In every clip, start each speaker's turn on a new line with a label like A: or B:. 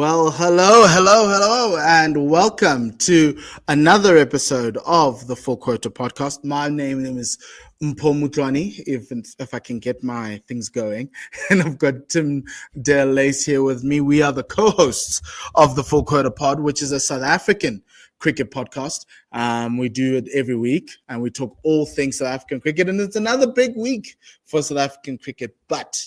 A: Well, hello, and welcome to another episode of the Full Quota Podcast. My name is Mpho, if I can get my things going, and I've got Tim Lace here with me. We are the co-hosts of the Full Quota Pod, which is a South African cricket podcast. We do it every week, and we talk all things South African cricket, and it's another big week for South African cricket, but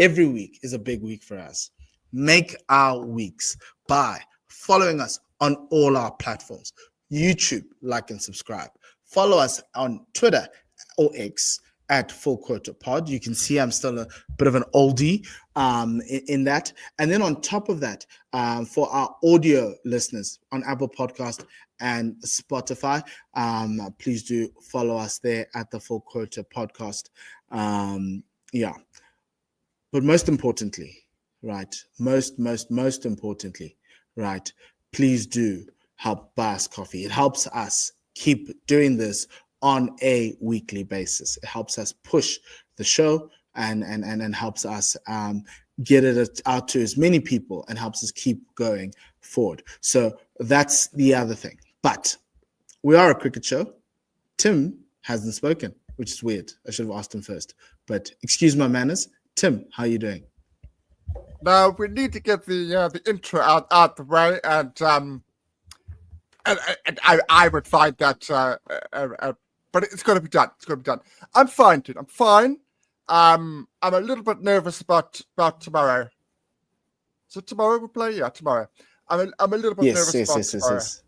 A: every week is a big week for us. Make our weeks by following us on all our platforms. YouTube, like and subscribe. Follow us on Twitter or X at Full Quota Pod. You can see I'm still a bit of an oldie in that. And then on top of that, for our audio listeners on Apple Podcast and Spotify, please do follow us there at the Full Quota Podcast. But most importantly, right, most importantly, right, please do help buy us coffee. It helps us keep doing this on a weekly basis. It helps us push the show and helps us get it out to as many people and helps us keep going forward. So that's the other thing. But we are a cricket show. Tim hasn't spoken, which is weird. I should have asked him first. But excuse my manners. Tim, how are you doing?
B: Now we need to get the intro out the way, and I would find that, but it's going to be done. It's going to be done. I'm fine, dude. I'm fine. I'm a little bit nervous about tomorrow. So tomorrow we'll play. Yeah, tomorrow. I'm a little bit nervous about tomorrow. Yes.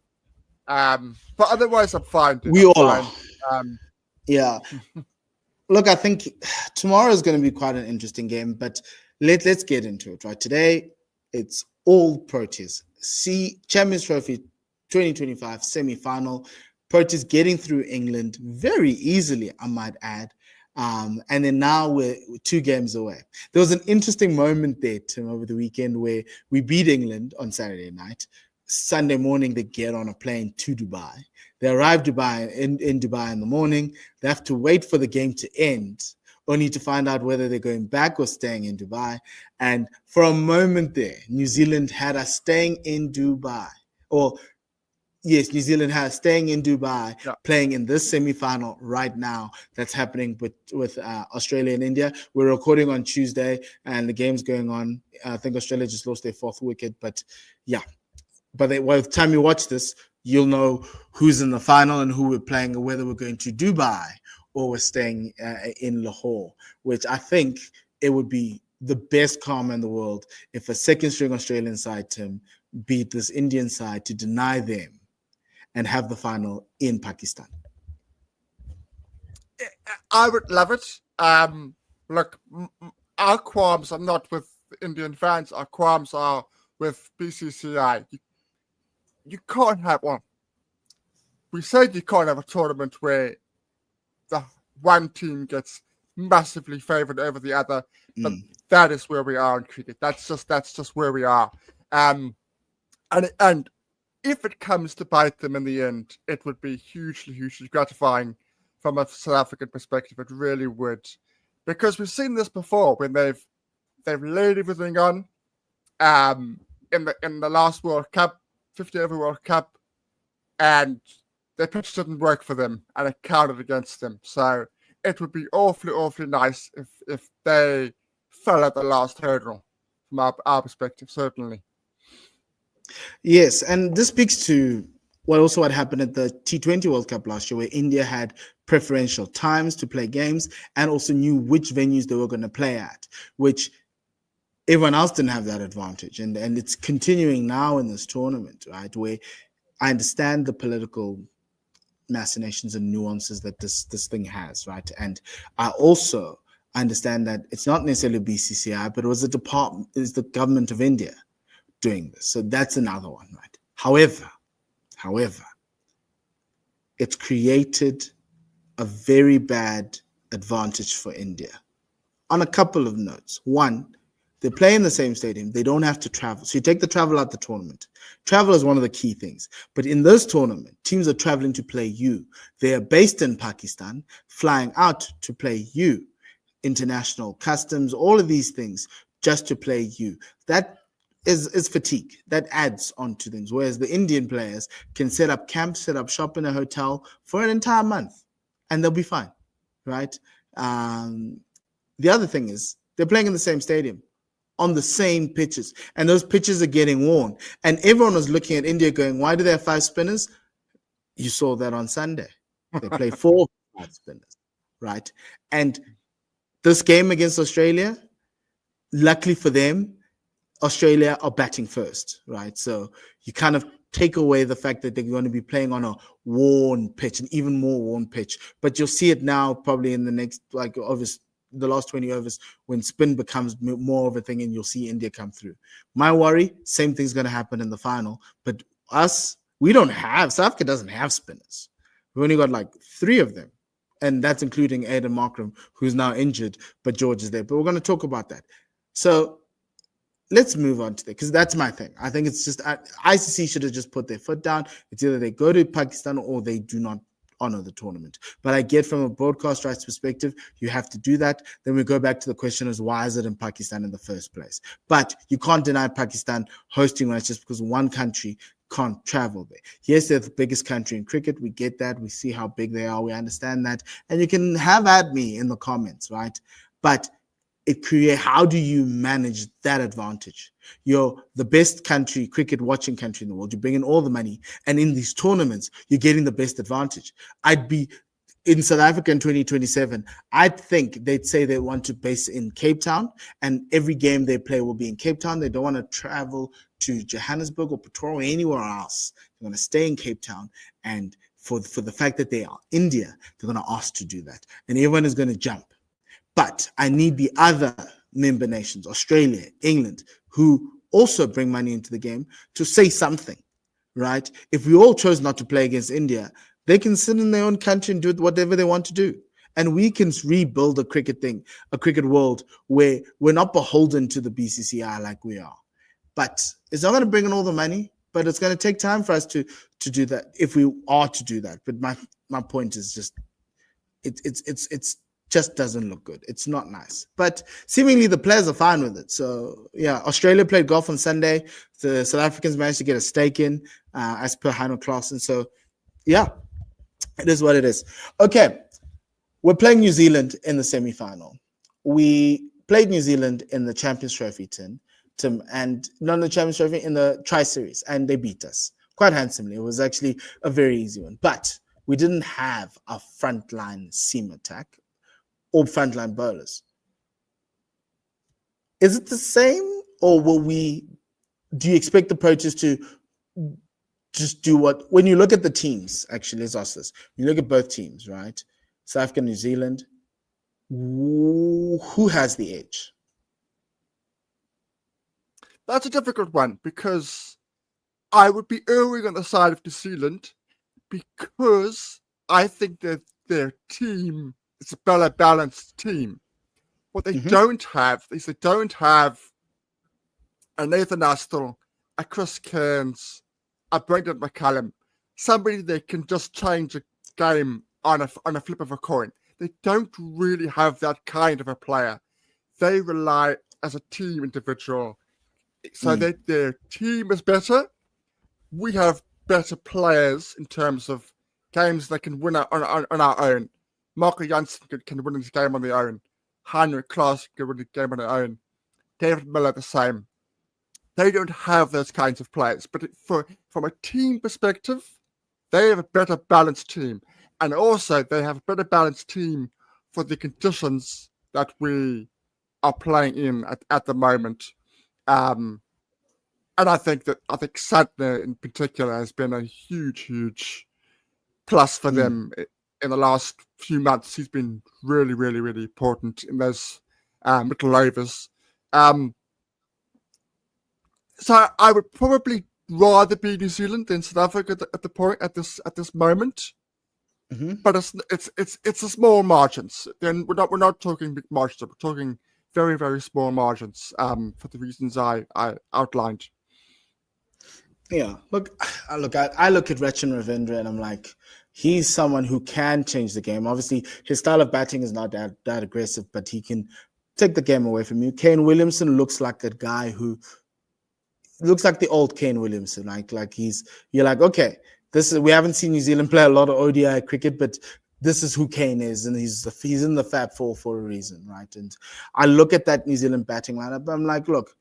B: But otherwise I'm fine. Dude.
A: We all are. Yeah. Look, I think tomorrow is going to be quite an interesting game, but let's get into it, right? Today, it's all Proteas. Champions Trophy 2025 semi-final. Proteas getting through England very easily, I might add. And then now we're 2 games away. There was an interesting moment there, Tim, over the weekend where we beat England on Saturday night. Sunday morning, they get on a plane to Dubai. They arrive in Dubai in the morning. They have to wait for the game to end, only to find out whether they're going back or staying in Dubai. And for a moment there, New Zealand had us staying in Dubai. New Zealand has staying in Dubai, playing in this semi-final right now that's happening with Australia and India. We're recording on Tuesday, and the game's going on. I think Australia just lost their 4th wicket, but yeah. By the time you watch this, you'll know who's in the final and who we're playing, or whether we're going to Dubai or we're staying in Lahore, which I think it would be the best karma in the world if a second-string Australian side, Tim, beat this Indian side to deny them and have the final in Pakistan.
B: I would love it. Look, our qualms are not with Indian fans. Our qualms are with BCCI. You can't have one. We said you can't have a tournament where the one team gets massively favored over the other, but that is where we are in cricket. That's just where we are. And if it comes to bite them in the end, it would be hugely gratifying from a South African perspective. It really would, because we've seen this before when they've laid everything on. In the last World Cup, 50 over World Cup, and their pitch didn't work for them, and it counted against them. So it would be awfully nice if they fell at the last hurdle from our perspective, certainly.
A: Yes, and this speaks to what happened at the T20 World Cup last year, where India had preferential times to play games and also knew which venues they were going to play at, which everyone else didn't have that advantage. And it's continuing now in this tournament, right, where I understand the political machinations and nuances that this thing has, right? And I also understand that it's not necessarily BCCI, but it was the government of India doing this. So that's another one, right? However, it's created a very bad advantage for India on a couple of notes. One, they play in the same stadium. They don't have to travel. So you take the travel out the tournament. Travel is one of the key things. But in this tournament, teams are traveling to play you. They are based in Pakistan, flying out to play you. International customs, all of these things just to play you. That is fatigue that adds on to things. Whereas the Indian players can set up camp, set up shop in a hotel for an entire month, and they'll be fine, right? The other thing is they're playing in the same stadium, on the same pitches, and those pitches are getting worn. And everyone was looking at India going, why do they have 5 spinners? You saw that on Sunday. They play 4 5 spinners, right? And this game against Australia, luckily for them, Australia are batting first, right? So you kind of take away the fact that they're going to be playing on a worn pitch, an even more worn pitch. But you'll see it now probably in the next, like, obviously, the last 20 overs when spin becomes more of a thing and you'll see India come through. My worry, same thing's going to happen in the final. But us, South Africa doesn't have spinners. We've only got like 3 of them. And that's including Aiden Markram, who's now injured, but George is there. But we're going to talk about that. So let's move on to that, because that's my thing. I think it's just ICC should have just put their foot down. It's either they go to Pakistan or they do not honor the tournament. But I get from a broadcast rights perspective, you have to do that. Then we go back to the question is, why is it in Pakistan in the first place? But you can't deny Pakistan hosting rights just because one country can't travel there. Yes, they're the biggest country in cricket. We get that. We see how big they are. We understand that. And you can have at me in the comments, right? But how do you manage that advantage? You're the best country, cricket watching country in the world. You bring in all the money, and in these tournaments, you're getting the best advantage. I'd be in South Africa in 2027. I'd think they'd say they want to base in Cape Town, and every game they play will be in Cape Town. They don't want to travel to Johannesburg or Pretoria or anywhere else. They're going to stay in Cape Town, and for the fact that they are India, they're going to ask to do that, and everyone is going to jump. But I need the other member nations, Australia, England, who also bring money into the game, to say something, right? If we all chose not to play against India, they can sit in their own country and do whatever they want to do. And we can rebuild a cricket world where we're not beholden to the BCCI like we are. But it's not going to bring in all the money, but it's going to take time for us to do that, if we are to do that. But my point is just, it's just doesn't look good. It's not nice. But seemingly the players are fine with it. So, yeah, Australia played golf on Sunday. The South Africans managed to get a stake in, as per Heino Klaassen. So, yeah, it is what it is. Okay, we're playing New Zealand in the semi-final. We played New Zealand in the Champions Trophy, Tim, and not in the Champions Trophy, in the Tri-Series, and they beat us quite handsomely. It was actually a very easy one. But we didn't have a frontline seam attack or frontline bowlers. Is it the same, or do you expect the Proteas to just do what, when you look at the teams, actually, let's ask this. You look at both teams, right? South Africa, New Zealand, who has the edge?
B: That's a difficult one, because I would be erring on the side of New Zealand, because I think that their team, it's a better balanced team. What they don't have is they don't have a Nathan Astle, a Chris Cairns, a Brendan McCallum, somebody that can just change a game on a flip of a coin. They don't really have that kind of a player. They rely as a team individual. So that their team is better. We have better players in terms of games that can win on our own. Marco Jansen can win this game on their own. Heinrich Klaas can win the game on their own. David Miller the same. They don't have those kinds of players. But from a team perspective, they have a better balanced team. And also, they have a better balanced team for the conditions that we are playing in at the moment. And I think Santner in particular has been a huge plus for them in the last few months. He's been really, really, really important in those middle overs. So I would probably rather be New Zealand than South Africa at this moment. But it's a small margins. Then we're not talking big margins. We're talking very, very small margins. For the reasons I outlined.
A: Yeah, I look at Rachin Ravindra and I'm like, he's someone who can change the game. Obviously, his style of batting is not that aggressive, but he can take the game away from you. Kane Williamson looks like a guy who looks like the old Kane Williamson. Like you're like, okay, we haven't seen New Zealand play a lot of ODI cricket, but this is who Kane is, and he's in the Fab Four for a reason, right? And I look at that New Zealand batting lineup, I'm like, look,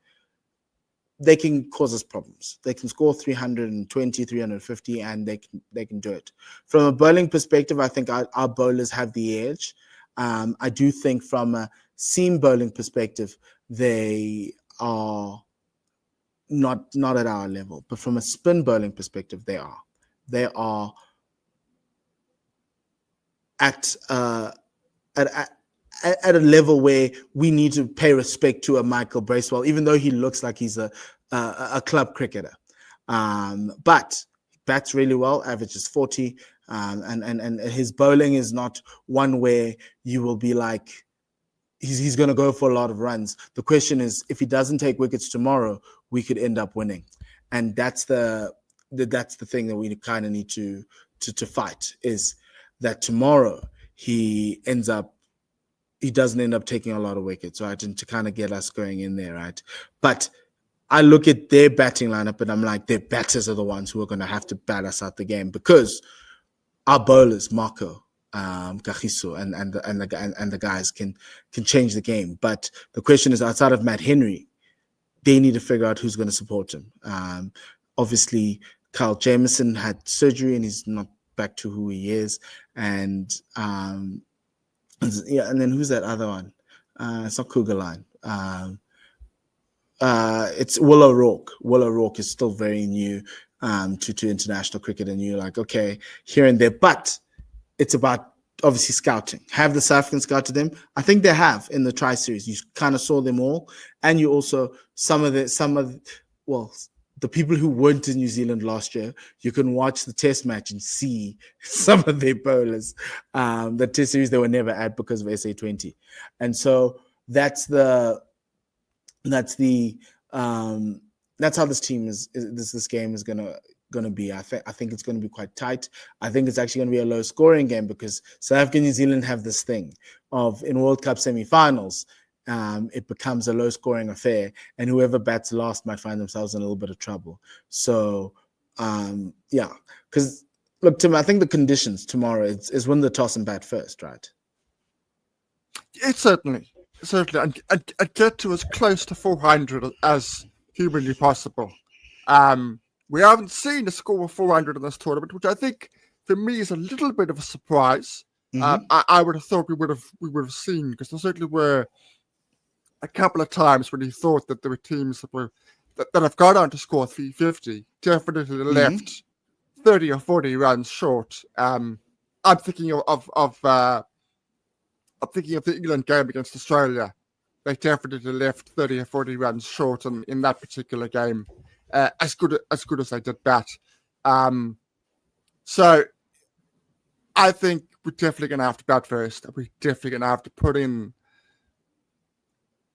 A: they can cause us problems. They can score 320, 350, and they can do it. From a bowling perspective, I think our bowlers have the edge. I do think from a seam bowling perspective, they are not at our level, but from a spin bowling perspective, they are. They are at a level where we need to pay respect to a Michael Bracewell, even though he looks like he's a club cricketer. But he bats really well, averages 40, and his bowling is not one where you will be like, he's going to go for a lot of runs. The question is, if he doesn't take wickets tomorrow, we could end up winning, and that's the thing that we kind of need to fight, is that tomorrow he doesn't end up taking a lot of wickets, right? And to kind of get us going in there, right? But I look at their batting lineup and I'm like, their batters are the ones who are going to have to bat us out the game, because our bowlers, Marco, Kagiso, and the guys can change the game. But the question is, outside of Matt Henry, they need to figure out who's going to support him. Obviously, Kyle Jamieson had surgery and he's not back to who he is. And and then who's that other one? It's not Cougar Line. It's Will O'Rourke. Will O'Rourke is still very new to international cricket, and you're like, okay, here and there. But it's about obviously scouting. Have the South Africans scouted them? I think they have in the Tri-Series. You kind of saw them all, and you also the people who weren't in New Zealand last year, you can watch the test match and see some of their bowlers. The test series they were never at because of SA20. And so that's how this team this game is gonna be. I think it's gonna be quite tight. I think it's actually gonna be a low scoring game, because South Africa and New Zealand have this thing of, in World Cup semi-finals, it becomes a low-scoring affair, and whoever bats last might find themselves in a little bit of trouble. So, because look, Tim, I think the conditions tomorrow is win the toss and bat first, right?
B: It's certainly, and get to as close to 400 as humanly possible. We haven't seen a score of 400 in this tournament, which I think for me is a little bit of a surprise. Mm-hmm. I would have thought we would have seen, because there certainly were a couple of times when he thought that there were teams that have gone on to score 350, definitely left 30 or 40 runs short. I'm thinking of the England game against Australia. They definitely left 30 or 40 runs short in that particular game. As good as they did bat. So I think we're definitely going to have to bat first. We're definitely going to have to put in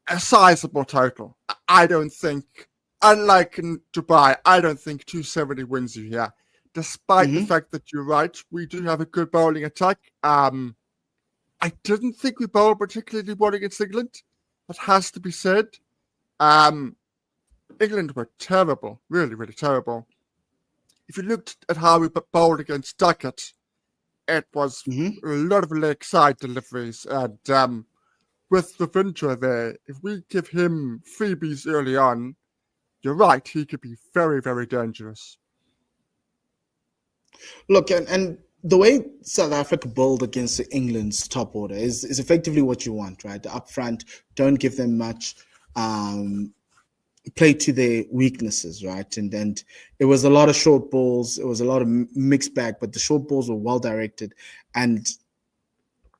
B: a sizable total. I don't think, unlike in Dubai, I don't think 270 wins you here. Despite the fact that you're right, we do have a good bowling attack. I didn't think we bowled particularly well against England. That has to be said. England were terrible, really, really terrible. If you looked at how we bowled against Duckett, it was a lot of leg side deliveries. And with Ravindra there, if we give him freebies early on, you're right, he could be very, very dangerous.
A: Look, and the way South Africa bowled against England's top order is effectively what you want, right? Up front, don't give them much. Play to their weaknesses, right? And it was a lot of short balls. It was a lot of mixed bag, but the short balls were well directed, and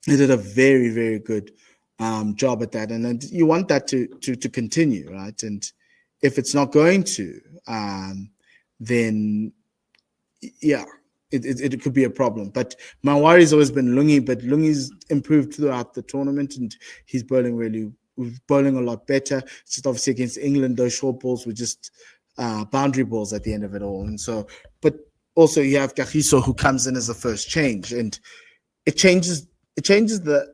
A: they did a very, very good job at that. And you want that to continue, right? And if it's not going to, then it could be a problem. But my worry has always been Lungi, but Lungi's improved throughout the tournament, and he's bowling a lot better. It's just obviously against England, those short balls were just boundary balls at the end of it all. And so, but also you have Kagiso, who comes in as the first change, and it changes the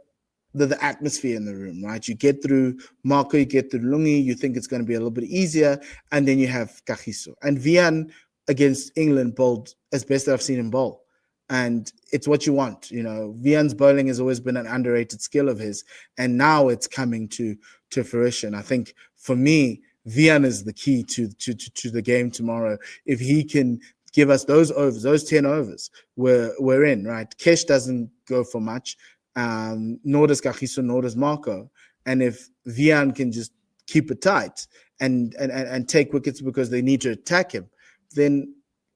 A: the atmosphere in the room, right? You get through Marco, you get through Lungi, you think it's going to be a little bit easier, and then you have Kagiso. And Vian against England bowled as best that I've seen him bowl. And it's what you want. Vian's bowling has always been an underrated skill of his, and now it's coming to fruition. I think for me, Vian is the key to the game tomorrow. If he can give us those overs, those 10 overs, we're in, right? Kesh doesn't go for much, nor does Kagiso, nor does Marco. And if Vian can just keep it tight and take wickets because they need to attack him, then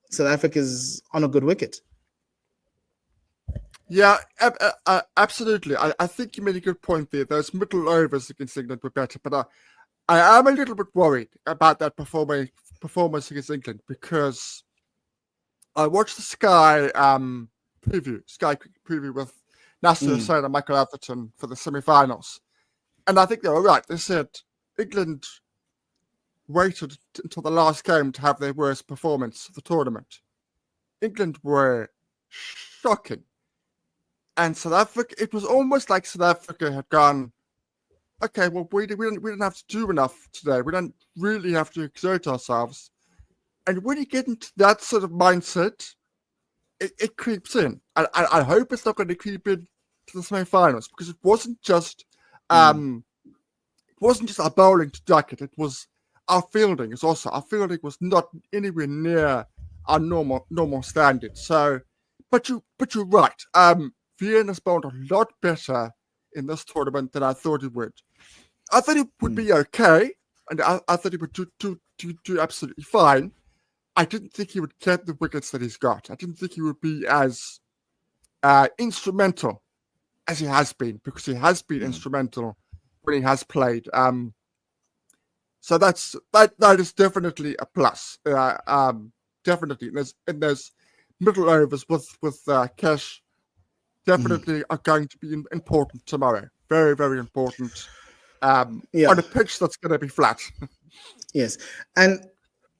A: South Africa's on a good wicket.
B: Yeah, absolutely. I think you made a good point there. Those middle overs against England were better, but I am a little bit worried about that performance against England, because I watched the Sky cricket preview with Nasser Hussain and Michael Atherton for the semi-finals, and I think they were right. They said England waited until the last game to have their worst performance of the tournament. England were shocking. And South Africa, it was almost like South Africa had gone, okay, well, we didn't have to do enough today. We don't really have to exert ourselves. And when you get into that sort of mindset, it creeps in. And I hope it's not going to creep in to the semi-finals, because it wasn't just our bowling to duck it. It was our fielding. Our fielding was not anywhere near our normal standard. So, but you're right. Vian has bowled a lot better in this tournament than I thought he would. I thought he would be okay, and I thought he would do absolutely fine. I didn't think he would get the wickets that he's got. I didn't think he would be as instrumental as he has been, because he has been instrumental when he has played. So that is definitely a plus. Definitely, and there's middle overs with Cash. Definitely are going to be important tomorrow. Very, very important. On a pitch that's going to be flat.
A: Yes. And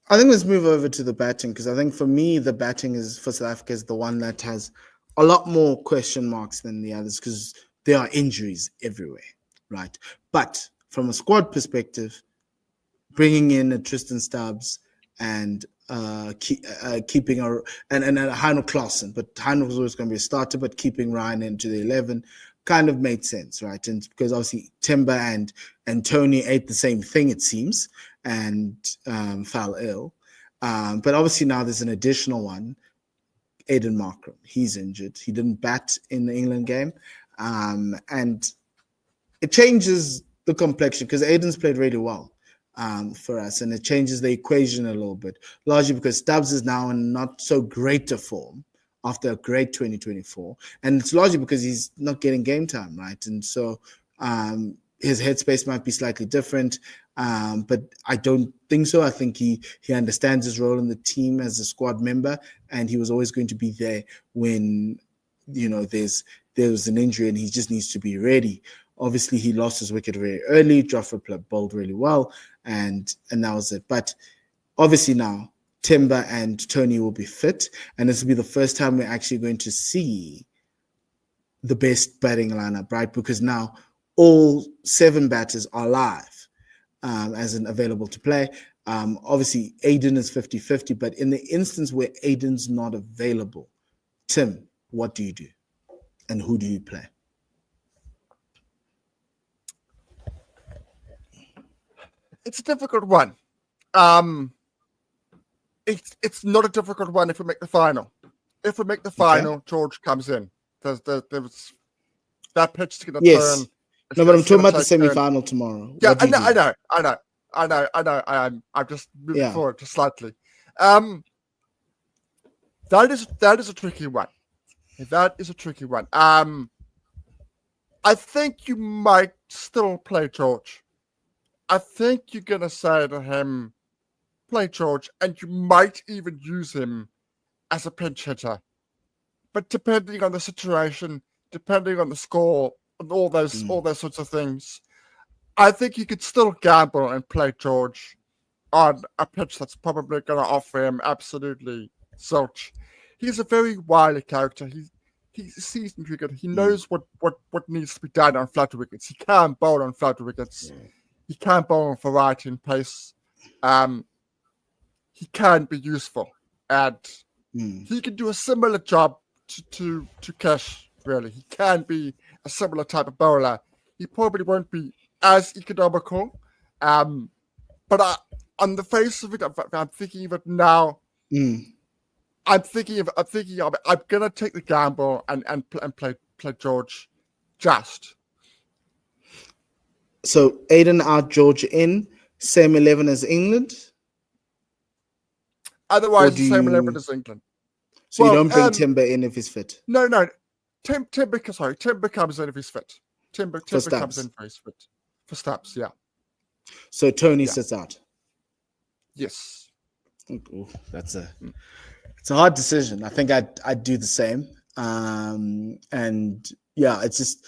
A: I think let's move over to the batting, because I think for me, the batting for South Africa is the one that has a lot more question marks than the others, because there are injuries everywhere, right? But from a squad perspective, bringing in a Tristan Stubbs and keeping and Heino Klaassen, but Heino was always going to be a starter, but keeping Ryan into the 11 kind of made sense, right? And because obviously Timber and Tony ate the same thing, it seems, and fell ill. But obviously now there's an additional one, Aiden Markram. He's injured. He didn't bat in the England game. And it changes the complexion, because Aiden's played really well for us, and it changes the equation a little bit, largely because Stubbs is now in not so great a form after a great 2024, and it's largely because he's not getting game time, right? And so his headspace might be slightly different, but I don't think so. I think he understands his role in the team as a squad member, and he was always going to be there when there's an injury, and he just needs to be ready. Obviously, he lost his wicket very early. Joffrey bowled really well, and that was it. But obviously now, Timber and Tony will be fit, and this will be the first time we're actually going to see the best batting lineup, right? Because now all 7 batters are live, as in available to play. Obviously, Aiden is 50-50, but in the instance where Aiden's not available, Tim, what do you do? And who do you play?
B: It's a difficult one. It's not a difficult one if we make the final. If we make the final, George comes in. There's that pitch is going to turn.
A: No, but I'm talking about the semi-final tomorrow.
B: Yeah, I know. I'm just moving forward just slightly. That is a tricky one. That is a tricky one. I think you might still play George. I think you're going to say to him, play George, and you might even use him as a pinch hitter. But depending on the situation, depending on the score, and all those sorts of things, I think you could still gamble and play George on a pitch that's probably going to offer him absolutely zilch. He's a very wily character. he's a seasoned cricketer. He knows what needs to be done on flat wickets. He can bowl on flat wickets. He can bowl on variety and pace. He can be useful, and he can do a similar job to Cash. Really, he can be a similar type of bowler. He probably won't be as economical, but on the face of it, I'm thinking of it now. I'm thinking of it. I'm gonna take the gamble and play George just.
A: So Aiden out, George in, same 11 as England.
B: Otherwise, the same 11 as England.
A: So you don't bring Timber in if he's fit.
B: No. Timber comes in if he's fit. Timber comes in if he's fit for Stubbs. Yeah.
A: So Tony sits out.
B: Yes.
A: Ooh, it's a hard decision. I think I'd do the same. And yeah, it's just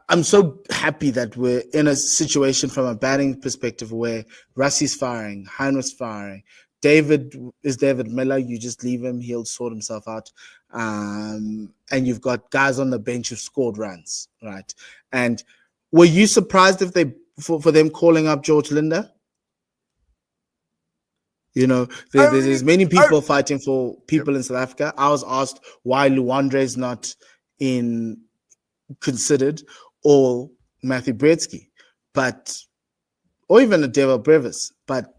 A: I'm so happy that we're in a situation from a batting perspective where Russie's firing, Heinrich's firing. David Miller. You just leave him; he'll sort himself out. And you've got guys on the bench who've scored runs, right? And were you surprised if for them calling up George Linder? You know, there's many people fighting for people in South Africa. I was asked why Luandre's not considered, or Matthew Bretsky, or even a Devil Brevis, but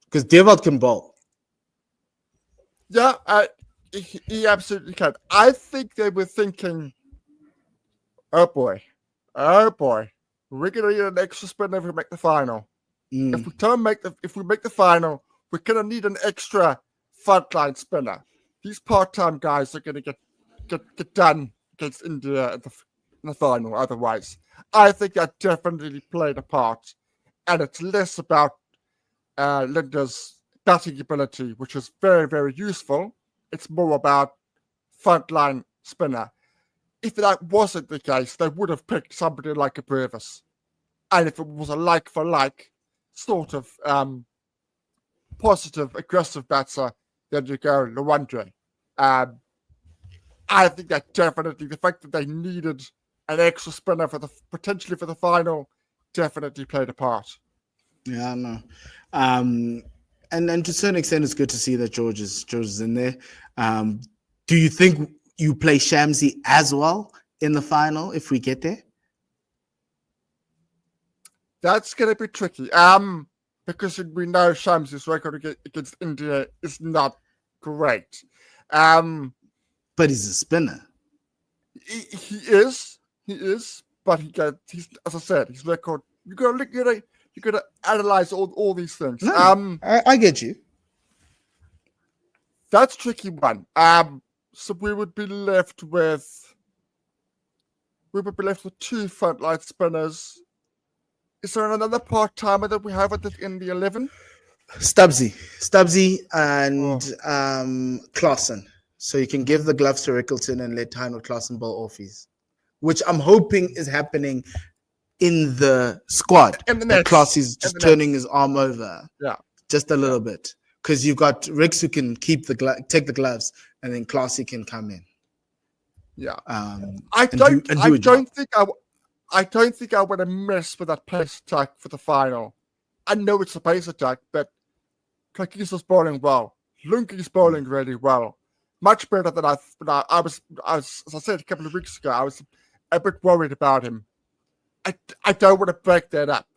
A: because Devil can bowl.
B: Yeah, he absolutely can. I think they were thinking, oh boy, we're gonna need an extra spinner if we make the final. If we make the final, we're gonna need an extra frontline spinner. These part-time guys are gonna get done against India in the final. Otherwise, I think that definitely played a part, and it's less about Linda's batting ability, which is very, very useful. It's more about frontline spinner. If that wasn't the case, they would have picked somebody like a Brevis. And if it was a like-for-like sort of positive, aggressive batter, then you go Luandre. I think that definitely, the fact that they needed an extra spinner potentially for the final, definitely played a part.
A: Yeah, I know. And to a certain extent, it's good to see that George is in there. Do you think you play Shamsi as well in the final if we get there?
B: That's going to be tricky. Because we know Shamsi's record against India is not great.
A: But he's a spinner.
B: He is, but he's as I said, his record. You got to analyze all these things.
A: No, I get you.
B: That's a tricky one. So we would be left with two frontline spinners. Is there another part-timer that we have in the 11?
A: Stubbsy and Klaassen. So you can give the gloves to Rickleton and let Tyne Klaassen bowl offies, which I'm hoping is happening in the squad. That Klaas is just turning his arm over, just a little bit, because you've got Ricks who can take the gloves, and then Klaasy can come in.
B: Yeah,
A: I don't
B: think I want to mess with that pace attack for the final. I know it's a pace attack, but Kagiso's bowling well. Lungi's bowling really well, much better than I was. As I said a couple of weeks ago, I was a bit worried about him. I don't want to break that up.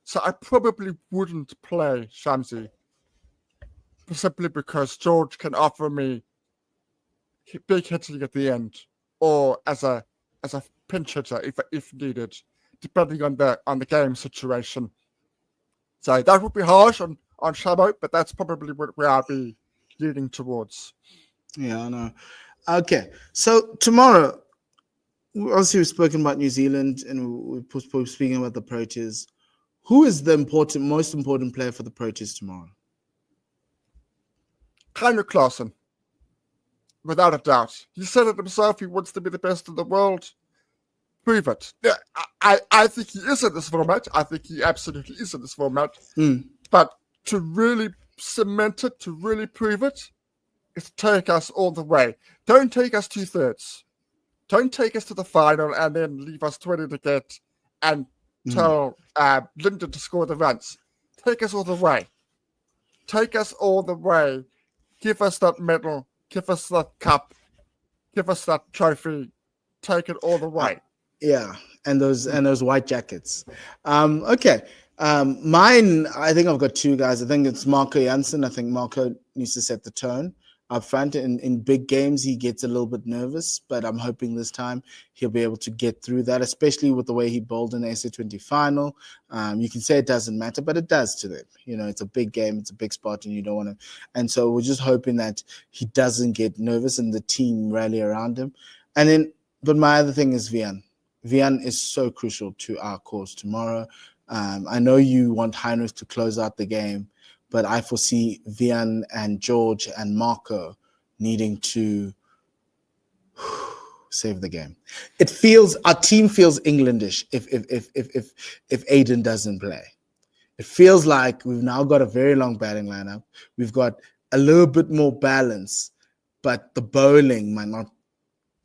B: So I probably wouldn't play Shamsi simply because George can offer me big hitting at the end, or as a pinch hitter if needed, depending on the game situation. So that would be harsh on Shamo, but that's probably where I'll be leaning towards.
A: Yeah, I know. Okay, so tomorrow, obviously we've spoken about New Zealand and we're speaking about the Proteas. Who is the most important player for the Proteas tomorrow?
B: Heinrich Klaassen, without a doubt. He said it himself. He wants to be the best in the world. Prove it. Yeah, I think he is in this format. I think he absolutely is in this format. But to really cement it, to really prove it, is take us all the way. Don't take us 2/3. Don't take us to the final and then leave us 20 to get and tell Linda to score the runs. Take us all the way. Take us all the way. Give us that medal. Give us that cup. Give us that trophy. Take it all the way.
A: Yeah, and those white jackets. Okay. Mine, I think I've got two guys. I think it's Marco Jansen. I think Marco needs to set the tone up front. In big games, he gets a little bit nervous, but I'm hoping this time he'll be able to get through that, especially with the way he bowled in the SA20 final. You can say it doesn't matter, but it does to them. It's a big game, it's a big spot, and you don't want to. And so we're just hoping that he doesn't get nervous and the team rally around him. And then, but my other thing is Vian. Vian is so crucial to our cause tomorrow. I know you want Heinrich to close out the game, but I foresee Vian and George and Marco needing to save the game. Our team feels Englandish if Aiden doesn't play. It feels like we've now got a very long batting lineup. We've got a little bit more balance, but the bowling might not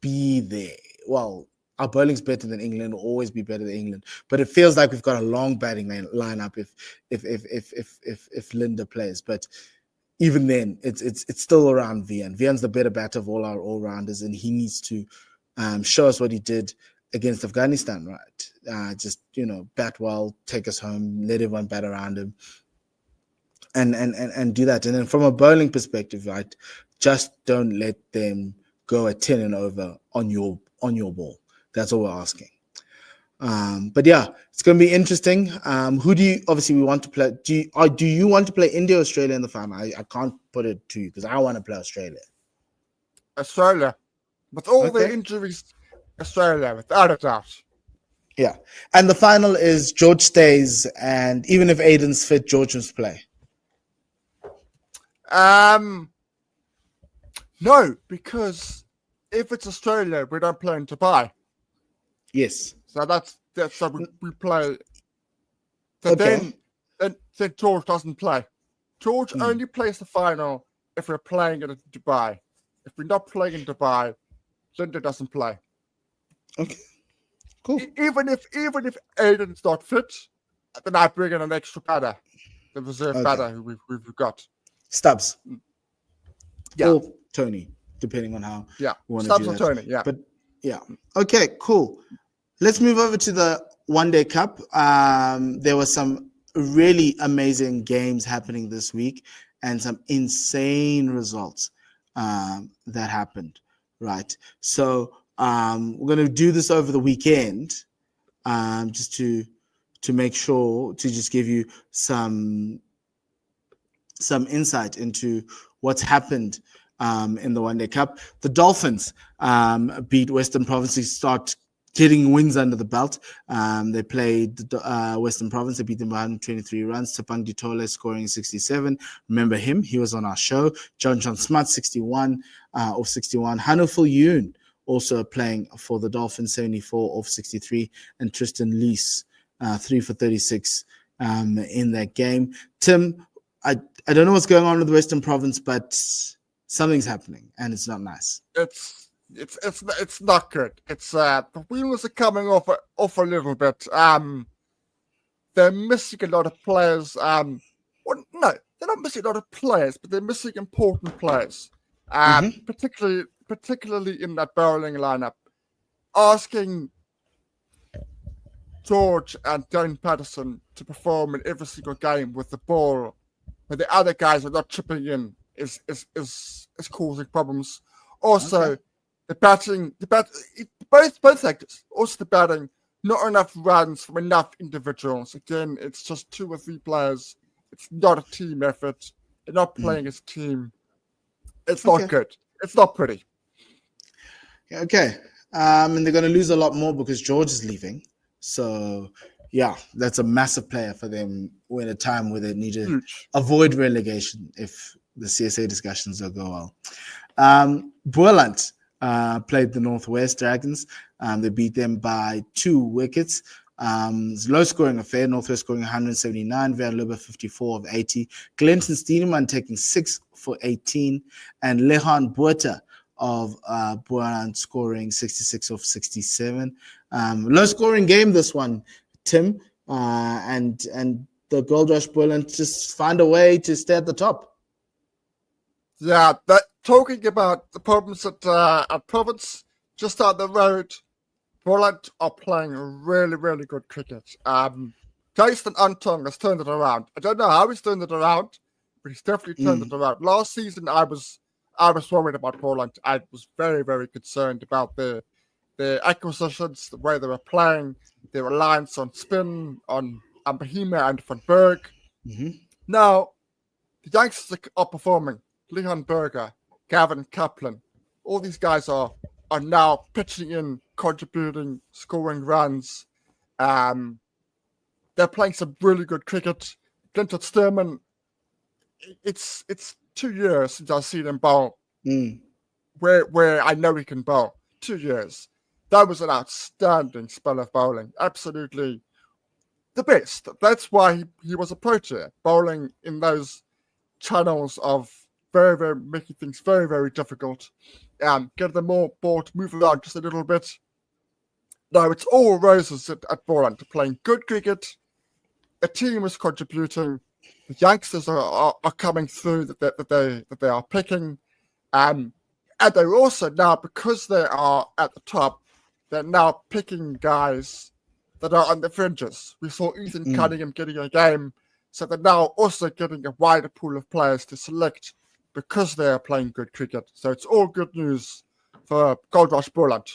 A: be there. Well, our bowling's better than England, will always be better than England. But it feels like we've got a long batting lineup if Linda plays. But even then, it's still around Vian. Vian's the better batter of all our all-rounders, and he needs to show us what he did against Afghanistan, right? Just bat well, take us home, let everyone bat around him, and do that. And then from a bowling perspective, right, just don't let them go at 10 and over on your ball. That's all we're asking. But yeah, it's going to be interesting. Who do you, obviously we want to play. Do you want to play India or Australia in the final? I can't put it to you because I want to play Australia.
B: Australia. With all the injuries, Australia, without a doubt.
A: Yeah. And the final is George stays, and even if Aiden's fit, George must play.
B: No, because if it's Australia, we don't play in Dubai.
A: Yes.
B: So that's so we play. So then George doesn't play. George only plays the final if we're playing in Dubai. If we're not playing in Dubai, Linda doesn't play.
A: Okay. Cool.
B: Even if Aiden's not fit, then I bring in an extra batter, the reserve batter who we've got.
A: Stubbs.
B: Yeah.
A: Or Tony, depending on how
B: we want
A: Stubbs
B: to do that. Or Tony, yeah.
A: But yeah. Okay, cool. Let's move over to the One Day Cup. There were some really amazing games happening this week and some insane results that happened, right? So we're going to do this over the weekend just to make sure to just give you some insight into what's happened in the One Day Cup. The Dolphins beat Western Province to start getting wins under the belt. They played Western Province. They beat them by 123 runs. Tapang Ditole scoring 67. Remember him? He was on our show. John Smart, 61 off 61. Hanuful Yoon also playing for the Dolphins, 74 off 63. And Tristan Lees, 3 for 36 in that game. Tim, I don't know what's going on with the Western Province, but something's happening, and it's not nice.
B: It's not good. It's the wheels are coming off a little bit. They're missing a lot of players. Well, no, they're not missing a lot of players, but they're missing important players. Particularly in that bowling lineup. Asking George and Darren Patterson to perform in every single game with the ball, when the other guys are not chipping in, is causing problems. Also, both sectors. Also, the batting, not enough runs from enough individuals. Again, it's just 2 or 3 players. It's not a team effort. They're not playing as a team. It's not good. It's not pretty.
A: Okay. And they're going to lose a lot more because George is leaving. So, yeah, that's a massive player for them in a time where they need to avoid relegation if the CSA discussions don't go well. Boerland played the Northwest Dragons. They beat them by 2 wickets. It's low scoring affair. Northwest scoring 179, Van Lubbe 54 of 80, Glenton Steeneman taking 6 for 18, and Lehan Buerta of Boran scoring 66 of 67. Low scoring game, this one, Tim, and the Gold Rush Boland just find a way to stay at the top.
B: Yeah, talking about the problems at Province, just down the road, Boland are playing really, really good cricket. Jason Antong has turned it around. I don't know how he's turned it around, but he's definitely turned it around. Last season, I was worried about Boland. I was very, very concerned about their acquisitions, the way they were playing, their reliance on spin, on Bahima and Van Berg. Now, the youngsters are performing. Leon Berger, Gavin Kaplan, all these guys are now pitching in, contributing, scoring runs. They're playing some really good cricket. Glenton Sturman, it's 2 years since I've seen him bowl. Where I know he can bowl. 2 years. That was an outstanding spell of bowling. Absolutely the best. That's why he was a Protea, bowling in those channels of very, very making things very, very difficult. Get them more ball to move around just a little bit. No, it's all roses at Boland, playing good cricket. A team is contributing. The youngsters are coming through that they are picking. And they're also now, because they are at the top, they're now picking guys that are on the fringes. We saw Ethan Cunningham getting a game, so they're now also getting a wider pool of players to select because they are playing good cricket. So it's all good news for Gold Rush Boland.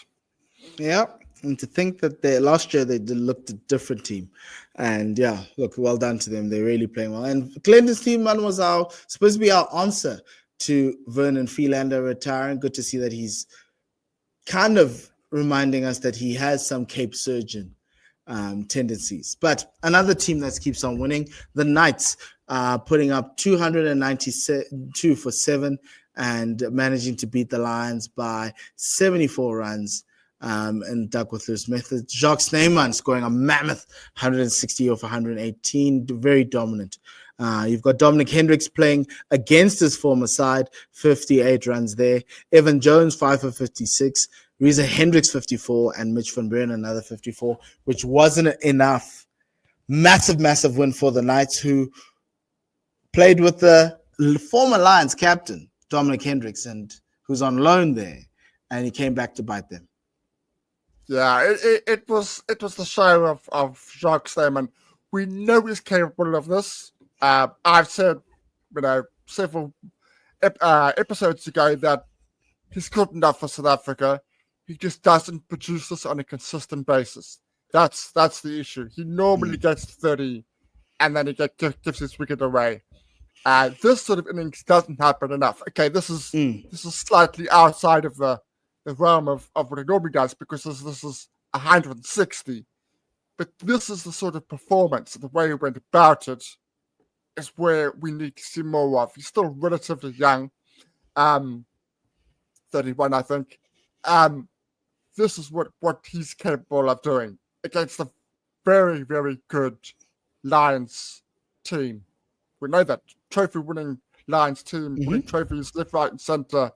A: Yeah, and to think that last year they looked a different team. And yeah, look, well done to them. They're really playing well. And Glenton's team man was supposed to be our answer to Vernon Freelander retiring. Good to see that he's kind of reminding us that he has some Cape Surgeon tendencies. But another team that keeps on winning, the Knights, putting up 292 for 7 and managing to beat the Lions by 74 runs in Duckworth-Lewis method. Jacques Snyman scoring a mammoth 160 off 118, very dominant. You've got Dominic Hendricks playing against his former side, 58 runs there. Evan Jones, 5 for 56. Reza Hendricks, 54. And Mitch van Buren, another 54, which wasn't enough. Massive, massive win for the Knights, who played with the former Lions captain, Dominic Hendricks, and who's on loan there. And he came back to bite them.
B: Yeah, it was the show of Jacques Snyman. We know he's capable of this. I've said, several episodes ago that he's good enough for South Africa. He just doesn't produce this on a consistent basis. That's the issue. He normally gets 30, and then he gives his wicket away. This sort of innings doesn't happen enough. Okay, this is slightly outside of the realm of what it normally does, because this is 160. But this is the sort of performance, the way he went about it, is where we need to see more of. He's still relatively young, 31, I think. This is what he's capable of doing against a very, very good Lions team. We know that trophy-winning Lions team, winning trophies left, right, and centre.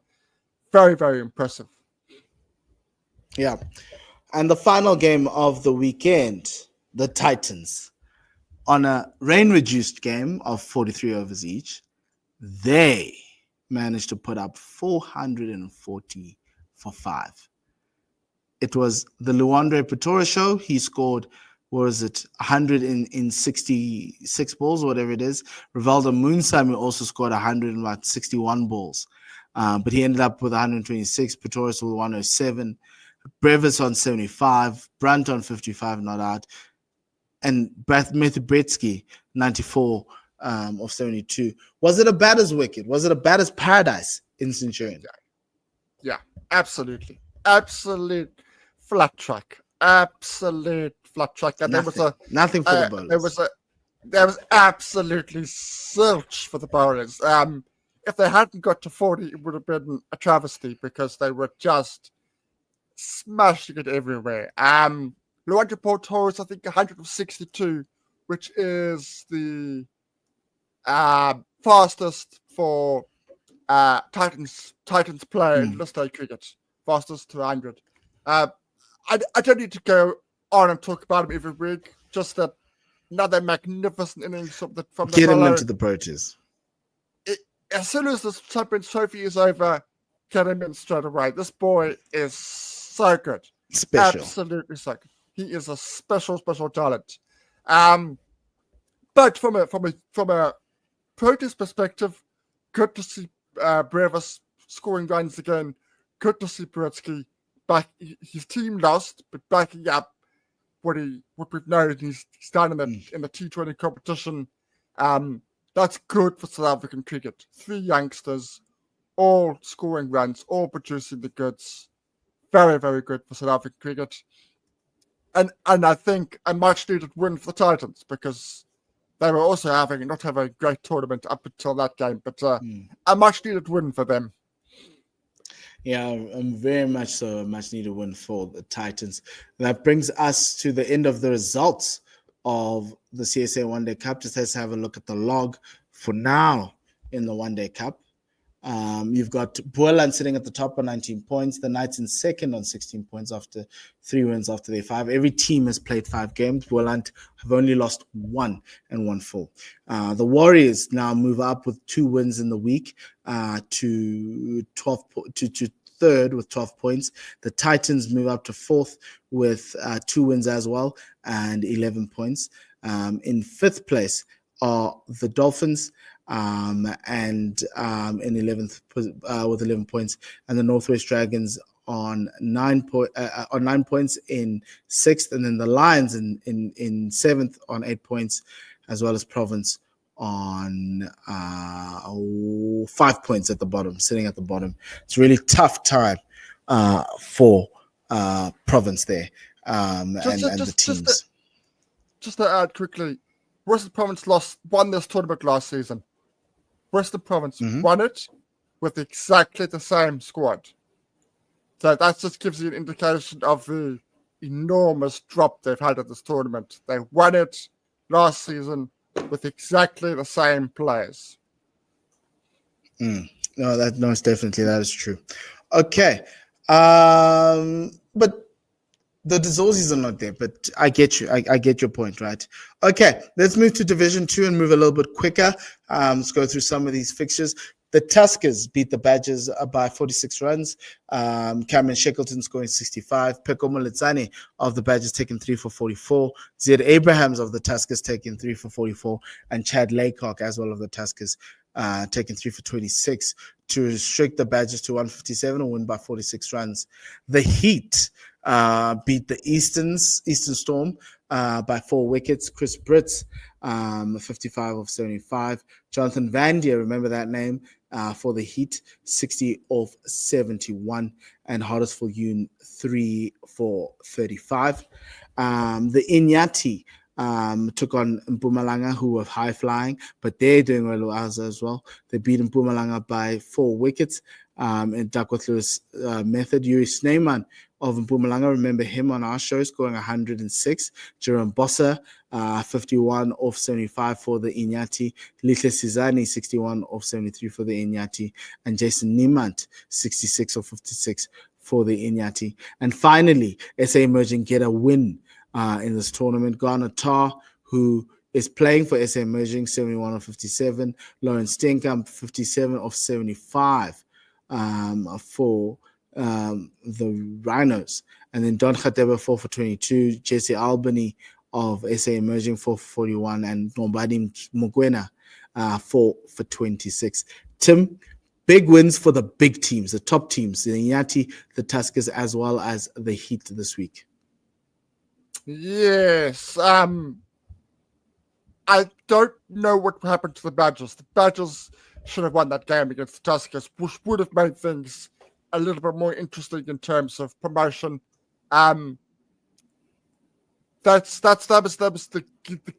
B: Very, very impressive.
A: Yeah. And the final game of the weekend, the Titans, on a rain-reduced game of 43 overs each, they managed to put up 440 for 5. It was the Luandre Pretoria show. He scored, 100 in 66 balls, whatever it is. Rivaldo Moonsamy also scored 100 in about 61 balls. But he ended up with 126. Pretorius with 107. Brevis on 75. Brunt on 55, not out. And Matthew Bretsky, 94 of 72. Was it a batter's wicket? Was it a batter's paradise in Centurion?
B: Yeah, absolutely. Absolute flat track. Absolute flat track. And
A: nothing for the bowlers.
B: There was absolutely zilch for the bowlers. If they hadn't got to 40, it would have been a travesty, because they were just smashing it everywhere. Luanda Porto's, I think, 162, which is the fastest for Titans play in list A cricket. Fastest to 100. I don't need to go on and talk about him every week. Just that another magnificent innings from the
A: Get him
B: fellow.
A: into the Proteas.
B: As soon as the Champions Trophy is over, get him in straight away. This boy is so good.
A: Special.
B: Absolutely so good. He is a special talent. But from a Proteas perspective, good to see Brevis scoring runs again. Good to see Britsky back. His team lost, but backing up what we've known he's done in the T20 competition. That's good for South African cricket. 3 youngsters, all scoring runs, all producing the goods. Very, very good for South African cricket. And I think a much needed win for the Titans, because they were also not having a great tournament up until that game, but a much needed win for them.
A: Yeah, very much so. A much needed win for the Titans. That brings us to the end of the results of the CSA One Day Cup. Just let's have a look at the log for now in the One Day Cup. You've got Boland sitting at the top on 19 points. The Knights in second on 16 points after 3 wins after their 5. Every team has played 5 games. Boland have only lost 1 and won 4. The Warriors now move up with 2 wins in the week to 12 to third with 12 points. The Titans move up to 4th with 2 wins as well and 11 points. In 5th place are the Dolphins. And in 11th with 11 points, and the Northwest Dragons on 9 points in 6th, and then the Lions in 7th on 8 points, as well as Province on 5 points at the bottom, sitting at the bottom. It's a really tough time for Province there, and the teams.
B: Just to add quickly, Western Province won this tournament last season. Western Province won it with exactly the same squad. So that just gives you an indication of the enormous drop they've had at this tournament. They won it last season with exactly the same players.
A: No, definitely that is true. Okay, but the Aussies are not there, but I get you. I get your point, right? Okay, let's move to Division 2 and move a little bit quicker. Let's go through some of these fixtures. The Tuskers beat the Badgers by 46 runs. Cameron Shackleton scoring 65. Peko Moletsane of the Badgers taking 3 for 44. Zed Abrahams of the Tuskers taking 3 for 44. And Chad Laycock as well of the Tuskers taking 3 for 26 to restrict the Badgers to 157 and win by 46 runs. The Heat beat the Eastern Storm by 4 wickets. Chris Britz, 55 of 75. Jonathan Vandier, remember that name, for the Heat, 60 of 71. And Huddersfield Yoon, 3 for 35. The Inyati took on Mpumalanga, who were high flying, but they're doing well as well. They beat Mpumalanga by 4 wickets in Dakwatlu's method. Yuri Sneyman of Mpumalanga, remember him on our show, scoring 106. Jerome Bossa, 51 of 75 for the Inyati. Litle Sizani, 61 of 73 for the Inyati. And Jason Niemand, 66 of 56 for the Inyati. And finally, SA Emerging get a win in this tournament. Ghana Tar, who is playing for SA Emerging, 71 of 57. Lawrence Stenkamp, 57 of 75 for the Rhinos. And then Don Khateba, 4 for 22. Jesse Albany of SA Emerging, 4 for 41. And Nombadi Mugwena, 4 for 26. Tim, big wins for the big teams, the top teams, the Inyati, the Tuskers, as well as the Heat this week.
B: Yes. I don't know what happened to the Badgers. The Badgers should have won that game against the Tuskers, which would have made things a little bit more interesting in terms of promotion. That was the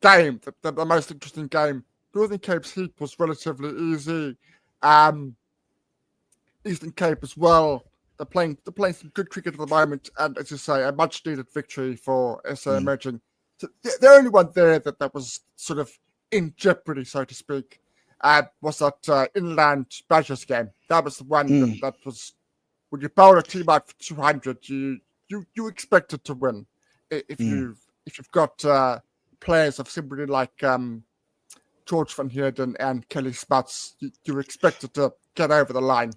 B: game, the most interesting game. Northern Cape's Heat was relatively easy. Eastern Cape as well. They're playing some good cricket at the moment, and as you say, a much needed victory for SA Emerging. So the only one there that was sort of in jeopardy, so to speak, was that Inland Badgers game. That was the one that was when you bowl a team out for 200, you expected to win if you've got players of somebody like George van Heerden and Kelly Smuts, you expected to get over the line.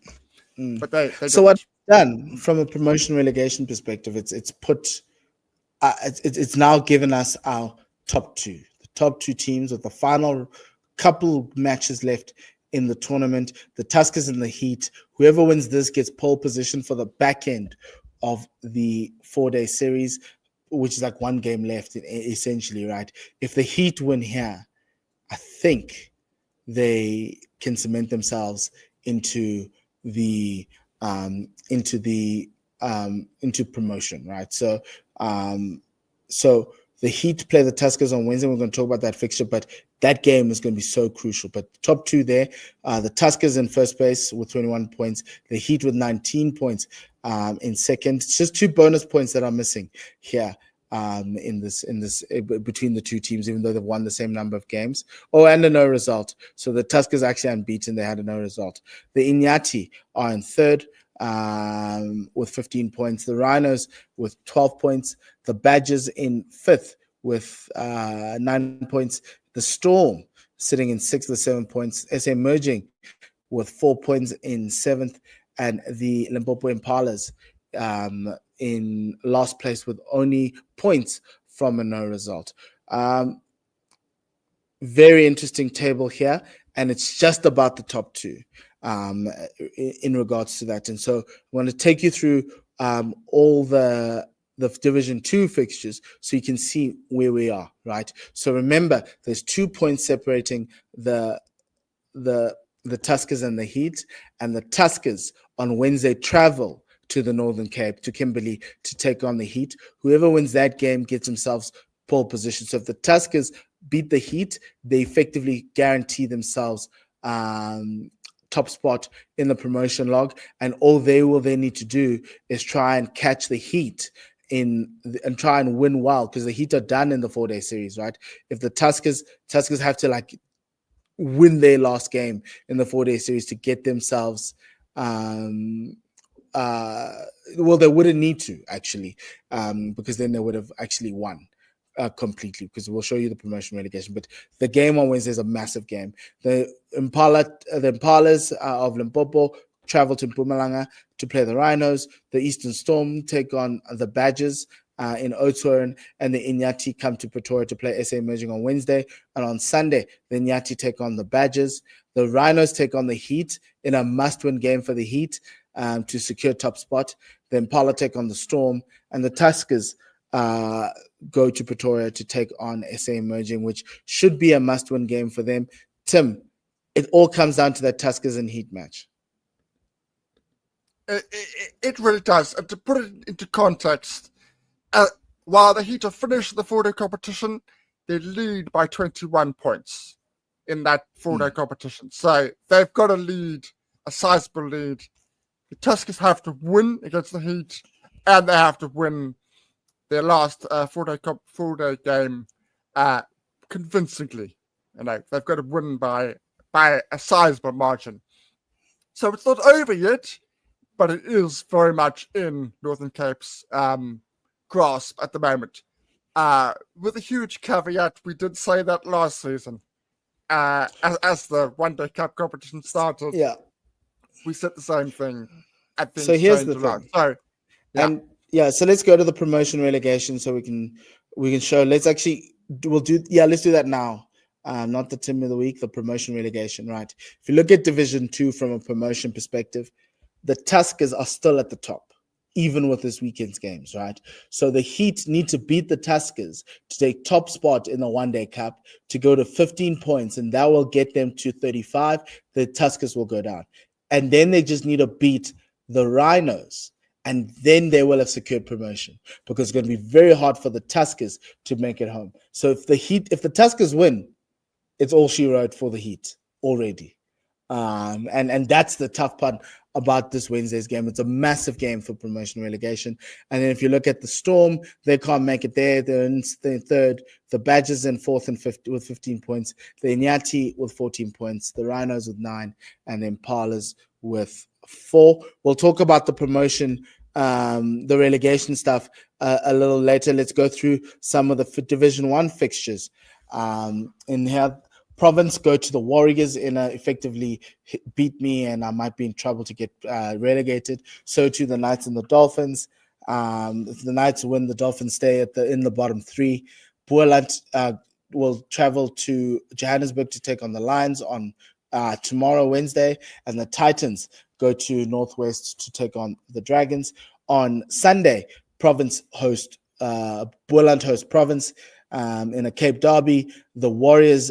B: But they
A: so what's done from a promotion relegation perspective, it's put it's now given us our top two, the top two teams with the final couple matches left in the tournament, the Tuskers and the Heat. Whoever wins this gets pole position for the back end of the 4-day series, which is like one game left essentially, right? If the Heat win here, I think they can cement themselves into promotion, right? So the Heat play the Tuskers on Wednesday. We're going to talk about that fixture, but that game is going to be so crucial. But top two there, the Tuskers in first place with 21 points, the Heat with 19 points in second. It's just 2 bonus points that are missing here in this between the two teams, even though they've won the same number of games. And a no result. So the Tuskers actually unbeaten. They had a no result. The Inyati are in third with 15 points. The Rhinos with 12 points. The Badgers in fifth with 9 points. The Storm sitting in sixth with 7 points. SA Emerging with 4 points in seventh. And the Limpopo Impalas in last place with only points from a no result. Very interesting table here, and it's just about the top two in regards to that. And so I want to take you through all the Division 2 fixtures so you can see where we are, right? So remember, there's 2 points separating the Tuskers and the Heat, and the Tuskers on Wednesday travel to the Northern Cape, to Kimberley, to take on the Heat. Whoever wins that game gets themselves pole position. So if the Tuskers beat the Heat, they effectively guarantee themselves top spot in the promotion log. And all they will then need to do is try and catch the Heat and try and win well, because the Heat are done in the 4-day series, right? If the Tuskers have to like win their last game in the 4-day series to get themselves they wouldn't need to actually, because then they would have actually won completely, because we'll show you the promotion relegation. But the game on Wednesday is a massive game. The Impalas of Limpopo travel to Mpumalanga to play the Rhinos. The Eastern Storm take on the Badgers in Oudtshoorn, and the Inyati come to Pretoria to play SA Emerging on Wednesday. And on Sunday, the Inyati take on the Badgers. The Rhinos take on the Heat in a must-win game for the Heat to secure top spot. The Impala take on the Storm, and the Tuskers go to Pretoria to take on SA Emerging, which should be a must-win game for them. Tim, it all comes down to that Tuskers and Heat match.
B: It really does. And to put it into context, while the Heat have finished the 4-day competition, they lead by 21 points in that 4-day competition. So they've got a sizable lead. The Tuskers have to win against the Heat, and they have to win their last 4-day game convincingly. They've got to win by a sizable margin. So it's not over yet, but it is very much in Northern Cape's grasp at the moment. With a huge caveat, we did say that last season, as the 1-day cup competition started.
A: Yeah.
B: We said the same thing.
A: So here's the thing. So let's go to the promotion relegation so we can show. Let's do that now. Not the team of the week, the promotion relegation, right? If you look at Division 2 from a promotion perspective, the Tuskers are still at the top, even with this weekend's games, right? So the Heat need to beat the Tuskers to take top spot in the 1-day cup to go to 15 points, and that will get them to 35. The Tuskers will go down. And then they just need to beat the Rhinos, and then they will have secured promotion, because it's going to be very hard for the Tuskers to make it home. So if the Tuskers win, it's all she wrote for the Heat already. And that's the tough part about this Wednesday's game. It's a massive game for promotion relegation. And then if you look at the Storm, they can't make it there. They're in third. The Badgers in fourth and fifth with 15 points. The Inyati with 14 points. The Rhinos with 9. And then Parlors with 4. We'll talk about the promotion, the relegation stuff a little later. Let's go through some of the Division 1 fixtures. In here, Province go to the Warriors in effectively beat me, and I might be in trouble to get relegated. So to the Knights and the Dolphins. If the Knights win, the Dolphins stay in the bottom 3. Boerland will travel to Johannesburg to take on the Lions on tomorrow, Wednesday, and the Titans go to Northwest to take on the Dragons. On Sunday, Province host Boerland host Province. In a Cape Derby, the Warriors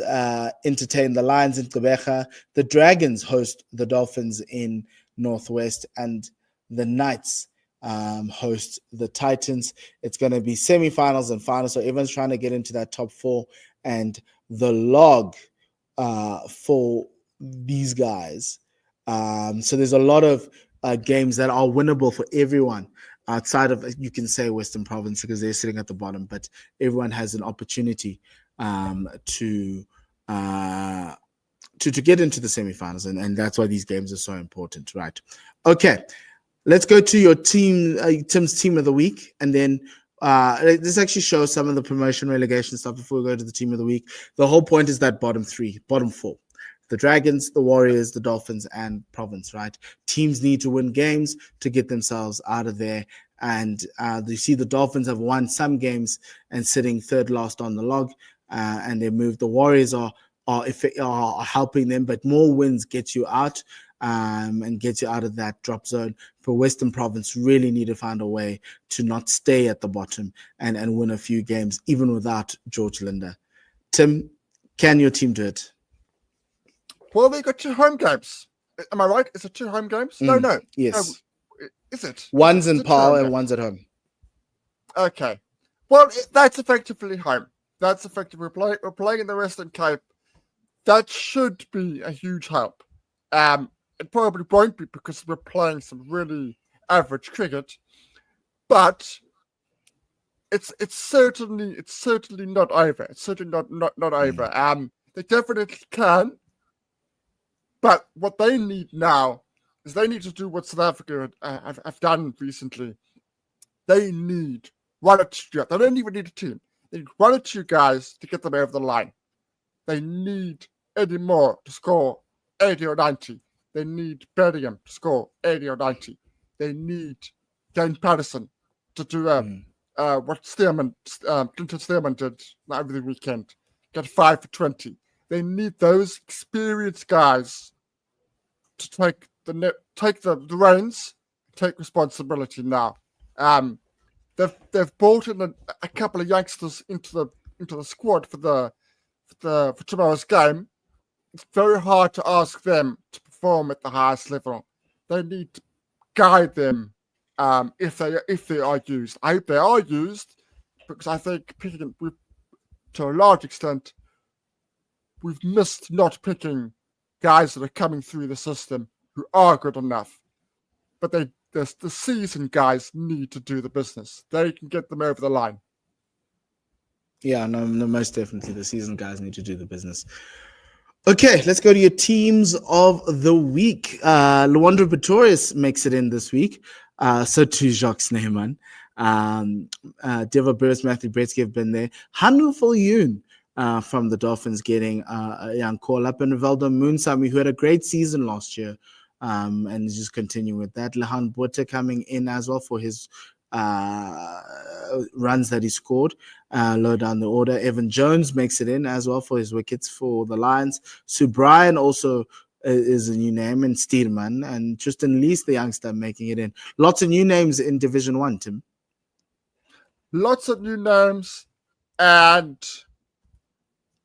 A: entertain the Lions in Gqeberha. The Dragons host the Dolphins in Northwest, and the Knights host the Titans. It's going to be semifinals and finals, so everyone's trying to get into that top 4. And the log for these guys. So there's a lot of games that are winnable for everyone. Outside of, you can say, Western Province because they're sitting at the bottom, but everyone has an opportunity to get into the semifinals, and that's why these games are so important, right? Okay, let's go to your team, Tim's team of the week, and then this actually shows some of the promotion relegation stuff before we go to the team of the week. The whole point is that bottom 4. The Dragons, the Warriors, the Dolphins, and Province, right? Teams need to win games to get themselves out of there. And you see the Dolphins have won some games and sitting third last on the log, and they moved. The Warriors are helping them, but more wins get you out and get you out of that drop zone. For Western Province, really need to find a way to not stay at the bottom and win a few games, even without George Linder. Tim, can your team do it?
B: Well, they got 2 home games. Am I right? Is it 2 home games? No.
A: Yes.
B: No. Is it?
A: One's in Paarl and one's at home.
B: Okay. Well, that's effectively home. That's effectively we're playing in the Western Cape. That should be a huge help. It probably won't be because we're playing some really average cricket, but it's certainly not over. It's certainly not over. They definitely can. But what they need now is they need to do what South Africa have done recently. They need 1 or 2. They don't even need a team. They need 1 or 2 guys to get them over the line. They need Eddie Moore to score 80 or 90. They need Bellingham to score 80 or 90. They need Dane Patterson to do what Clinton Stearman did over the weekend, get 5 for 20. They need those experienced guys to take the reins, take responsibility now. They've brought in a couple of youngsters into the squad for tomorrow's game. It's very hard to ask them to perform at the highest level. They need to guide them if they are used. I hope they are used because I think to a large extent we've missed not picking guys that are coming through the system who are good enough. But the seasoned guys need to do the business. They can get them over the line.
A: Yeah, no, most definitely. The seasoned guys need to do the business. Okay, let's go to your teams of the week. Luandro Pretorius makes it in this week. So too Jacques Sneeman. Deva Burris, Matthew Bretsky have been there. Hanu Viljoen from the Dolphins getting a young call-up. And Rivaldo Moonsami, who had a great season last year, and just continuing with that. Lehan Botha coming in as well for his runs that he scored low down the order. Evan Jones makes it in as well for his wickets for the Lions. Sue Bryan also is a new name, and Steedman, and Tristan Lees, the youngster, making it in. Lots of new names in Division 1, Tim.
B: Lots of new names, and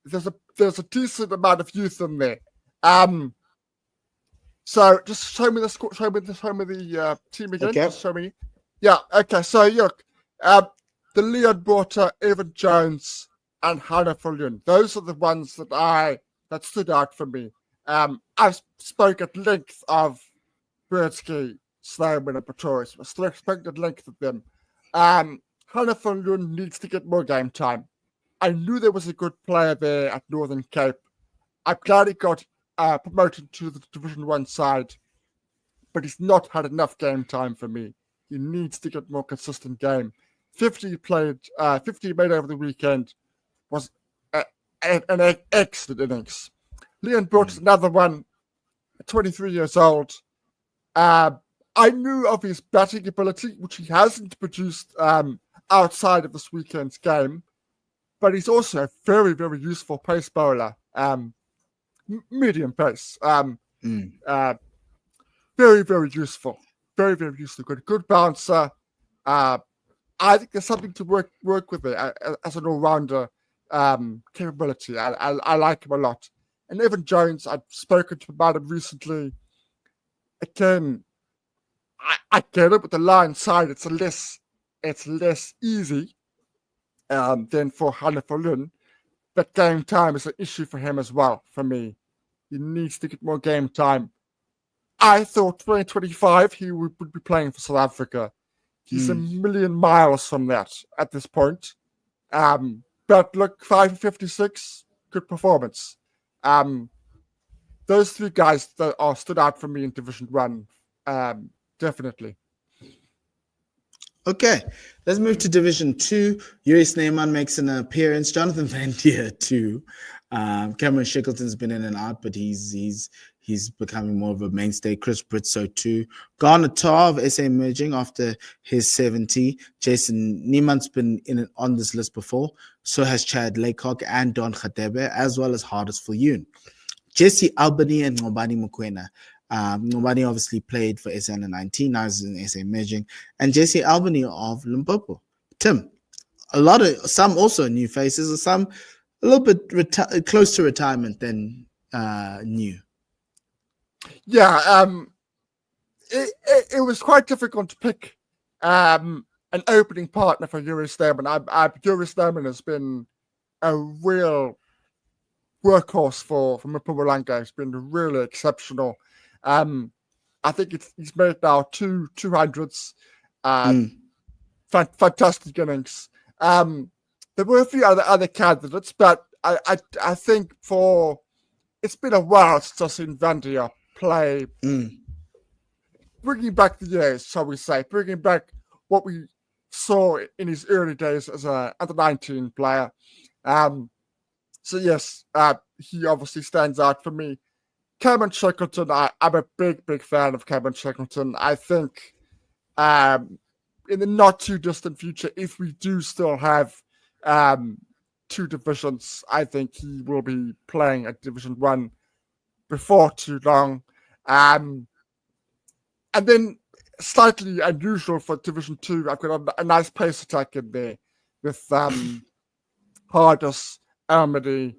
B: there's a decent amount of youth in there. So just show me the score. Show me the team again.
A: Okay.
B: Just show me. Yeah. Okay. So look, the Leon Botha, Evan Jones, and Hannah Viljoen. Those are the ones that stood out for me. I've spoke at length of Bertsky, Snyman, and Pretorius. I've spoken at length of them. Hannah van Loon needs to get more game time. I knew there was a good player there at Northern Cape. I'm glad he got promoted to the Division 1 side, but he's not had enough game time for me. He needs to get more consistent game. 50 made over the weekend was an excellent innings. Leon brought another one, 23 years old. I knew of his batting ability, which he hasn't produced outside of this weekend's game, but he's also a very, very useful pace bowler. Medium pace. Very, very useful. Very, very useful. Good bouncer. I think there's something to work with it as an all-rounder capability. I like him a lot. And Evan Jones, I've spoken to him about him recently. Again, I get it with the line side. It's less easy than for Hannah Falun. But game time is an issue for him as well, for me. He needs to get more game time. I thought 2025 he would be playing for South Africa. He's a million miles from that at this point. But look, 556, good performance. Those three guys that are stood out for me in Division 1, definitely.
A: Okay, let's move to Division 2. Yuri Snyman makes an appearance. Jonathan Van Dier too. Cameron Shackleton's been in and out, but he's becoming more of a mainstay. Chris Britso too. Garner Tar of SA Emerging after his 70. Jason Niemann's been on this list before. So has Chad Laycock and Don Khadebe, as well as Hardest for Yoon. Jesse Albany and Ngobani Mukwena. Ngobani obviously played for SA under 19, now he's in SA Emerging. And Jesse Albany of Limpopo. Tim, some also new faces, some a little bit close to retirement than new.
B: Yeah, it was quite difficult to pick an opening partner for Yuri Snyman. Yuri Snyman has been a real workhorse for Mpumalanga. He's been really exceptional. I think he's made now two 200s. Fantastic innings. There were a few other candidates, but I think it's been a while since I've seen Van Dier play. Bringing back the years, shall we say, bringing back what we saw in his early days as a under 19 player. So yes, he obviously stands out for me. Cameron Shackleton, I'm a big fan of Cameron Shackleton. I think in the not too distant future, if we do still have two divisions, I think he will be playing at Division 1 before too long. And then slightly unusual for Division 2, I've got a nice pace attack in there with Hardus, Almady,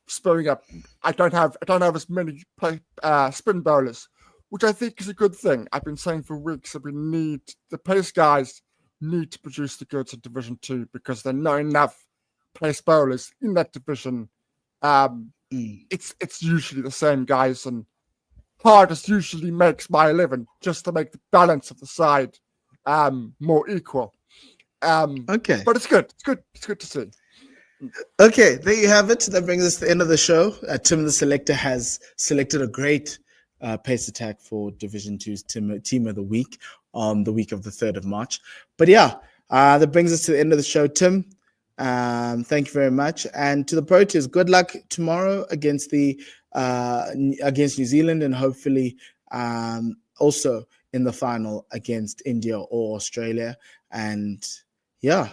B: spurring up. I don't have as many spin bowlers, which I think is a good thing. I've been saying for weeks that the pace guys need to produce the goods in Division 2 because there are not enough pace bowlers in that division. It's usually the same guys, and Hardest usually makes my 11 just to make the balance of the side more equal.
A: Okay,
B: but it's good. It's good to see.
A: Okay, there you have it. That brings us to the end of the show. Tim the Selector has selected a great pace attack for Division 2's Team of the Week on the week of the 3rd of March. But yeah, that brings us to the end of the show, Tim. Thank you very much. And to the Proteas, good luck tomorrow against against New Zealand, and hopefully also in the final against India or Australia. And yeah,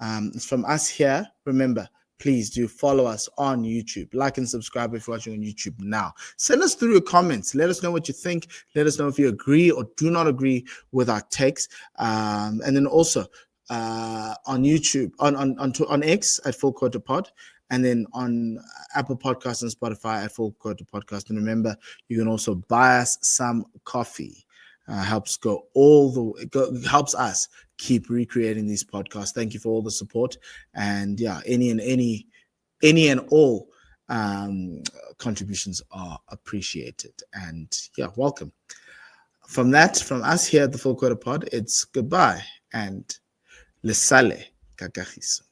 A: it's from us here. Remember, please do follow us on YouTube. Like and subscribe if you're watching on YouTube now. Send us through your comments. Let us know what you think. Let us know if you agree or do not agree with our takes. And then also on YouTube, on X at Full Quarter Pod, and then on Apple Podcasts and Spotify at Full Quarter Podcast. And remember, you can also buy us some coffee. Helps us keep recreating these podcasts. Thank you for all the support, and yeah, any and all contributions are appreciated. And yeah, welcome. From us here at the Full Quarter Pod, it's goodbye and le sale kakagiso.